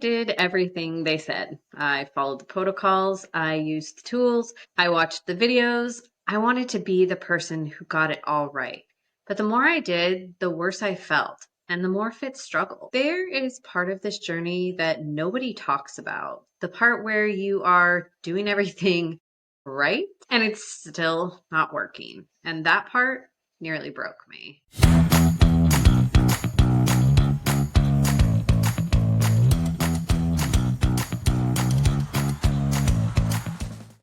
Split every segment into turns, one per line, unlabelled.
Did everything they said. I followed the protocols, I used the tools, I watched the videos. I wanted to be the person who got it all right. But the more I did, the worse I felt, and the more Fitz struggled. There is part of this journey that nobody talks about. The part where you are doing everything right and it's still not working. And that part nearly broke me.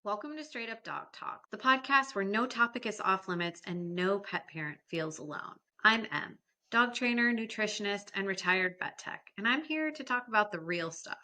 Welcome to Straight Up Dog Talk, the podcast where no topic is off limits and no pet parent feels alone. I'm Em, dog trainer, nutritionist, and retired vet tech, and I'm here to talk about the real stuff,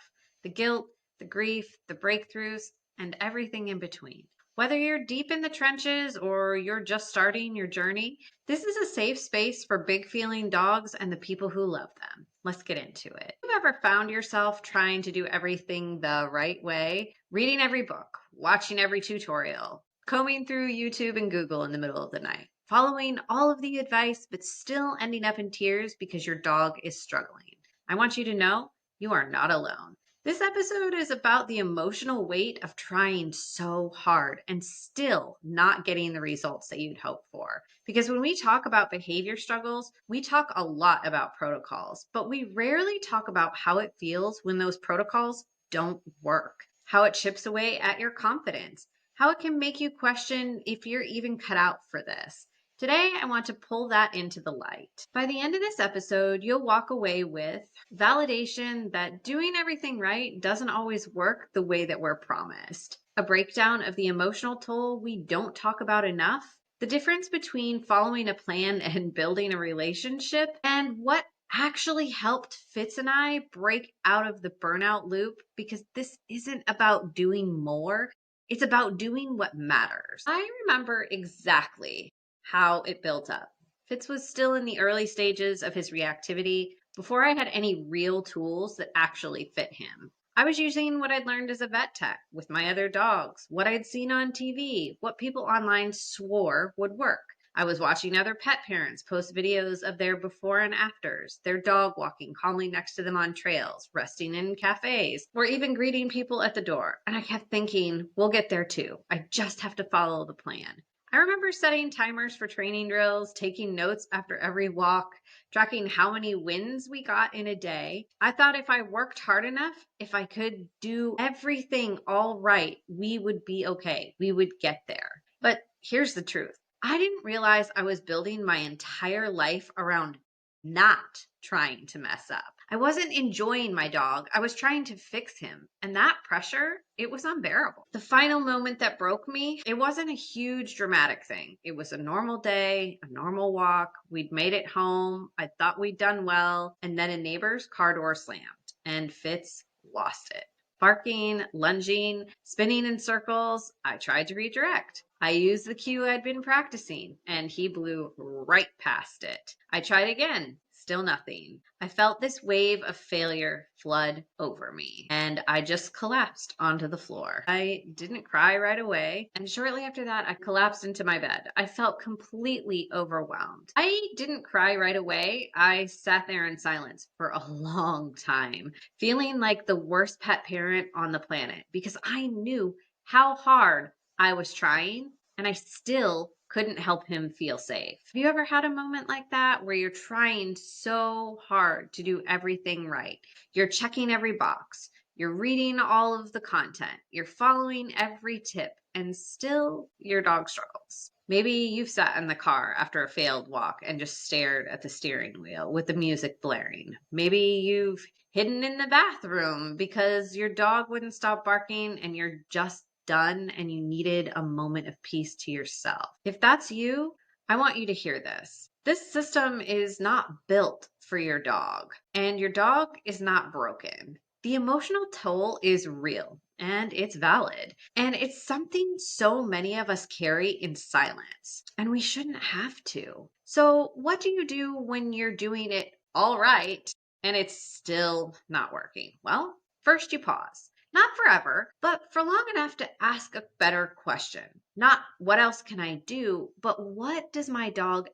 the guilt, the grief, the breakthroughs, and everything in between. Whether you're deep in the trenches or you're just starting your journey, this is a safe space for big feeling dogs and the people who love them. Let's get into it. Have you ever found yourself trying to do everything the right way, reading every book, watching every tutorial, combing through YouTube and Google in the middle of the night, following all of the advice, but still ending up in tears because your dog is struggling? I want you to know you are not alone. This episode is about the emotional weight of trying so hard and still not getting the results that you'd hope for. Because when we talk about behavior struggles, we talk a lot about protocols, but we rarely talk about how it feels when those protocols don't work, how it chips away at your confidence, how it can make you question if you're even cut out for this. Today, I want to pull that into the light. By the end of this episode, you'll walk away with validation that doing everything right doesn't always work the way that we're promised, a breakdown of the emotional toll we don't talk about enough, the difference between following a plan and building a relationship, and what actually helped Fitz and I break out of the burnout loop, because this isn't about doing more. It's about doing what matters. I remember exactly how it built up. Fitz was still in the early stages of his reactivity before I had any real tools that actually fit him. I was using what I'd learned as a vet tech with my other dogs, what I'd seen on TV, what people online swore would work. I was watching other pet parents post videos of their before and afters, their dog walking calmly next to them on trails, resting in cafes, or even greeting people at the door. And I kept thinking, we'll get there too. I just have to follow the plan. I remember setting timers for training drills, taking notes after every walk, tracking how many wins we got in a day. I thought if I worked hard enough, if I could do everything all right, we would be okay. We would get there. But here's the truth. I didn't realize I was building my entire life around not trying to mess up. I wasn't enjoying my dog. I was trying to fix him. And that pressure, it was unbearable. The final moment that broke me, it wasn't a huge dramatic thing. It was a normal day, a normal walk. We'd made it home. I thought we'd done well. And then a neighbor's car door slammed and Fitz lost it. Barking, lunging, spinning in circles. I tried to redirect. I used the cue I'd been practicing, and he blew right past it. I tried again. Still nothing. I felt this wave of failure flood over me, and I just collapsed onto the floor. I didn't cry right away, and shortly after that, I collapsed into my bed. I felt completely overwhelmed. I didn't cry right away. I sat there in silence for a long time, feeling like the worst pet parent on the planet, because I knew how hard I was trying, and I still couldn't help him feel safe. Have you ever had a moment like that where you're trying so hard to do everything right? You're checking every box, you're reading all of the content, you're following every tip, and still your dog struggles. Maybe you've sat in the car after a failed walk and just stared at the steering wheel with the music blaring. Maybe you've hidden in the bathroom because your dog wouldn't stop barking and you're just done and you needed a moment of peace to yourself. If that's you, I want you to hear this. This system is not built for your dog, and your dog is not broken. The emotional toll is real and it's valid, and it's something so many of us carry in silence, and we shouldn't have to. So, what do you do when you're doing it all right and it's still not working? Well, first you pause. Not forever, but for long enough to ask a better question. Not what else can I do, but what does my dog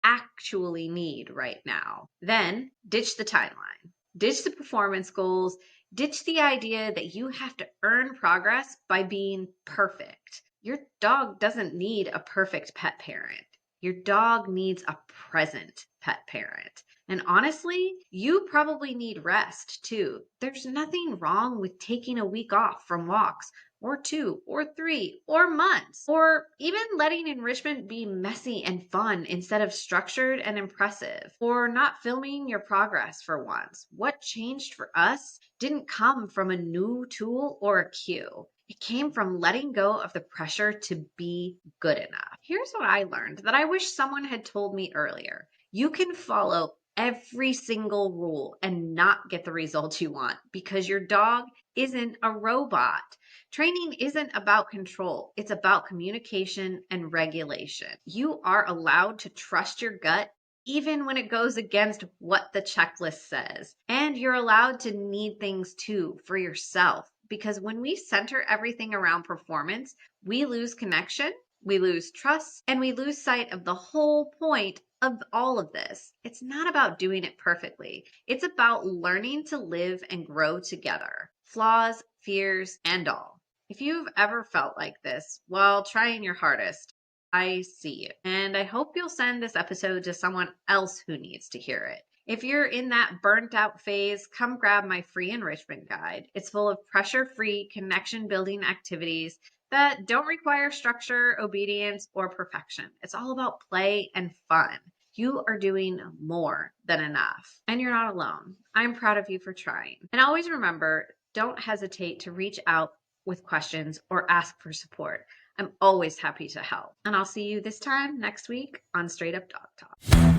actually need right now? Then ditch the timeline. Ditch the performance goals. Ditch the idea that you have to earn progress by being perfect. Your dog doesn't need a perfect pet parent. Your dog needs a present pet parent. And honestly, you probably need rest too. There's nothing wrong with taking a week off from walks, or 2, or 3, or months, or even letting enrichment be messy and fun instead of structured and impressive, or not filming your progress for once. What changed for us didn't come from a new tool or a cue. It came from letting go of the pressure to be good enough. Here's what I learned that I wish someone had told me earlier. You can follow every single rule and not get the results you want because your dog isn't a robot. Training isn't about control, it's about communication and regulation. You are allowed to trust your gut even when it goes against what the checklist says. And you're allowed to need things too for yourself. Because when we center everything around performance, we lose connection, we lose trust, and we lose sight of the whole point of all of this. It's not about doing it perfectly. It's about learning to live and grow together, flaws, fears, and all. If you've ever felt like this while trying your hardest, I see you. And I hope you'll send this episode to someone else who needs to hear it. If you're in that burnt out phase, come grab my free enrichment guide. It's full of pressure-free, connection-building activities that don't require structure, obedience, or perfection. It's all about play and fun. You are doing more than enough, and you're not alone. I'm proud of you for trying. And always remember, don't hesitate to reach out with questions or ask for support. I'm always happy to help. And I'll see you this time next week on Straight Up Dog Talk.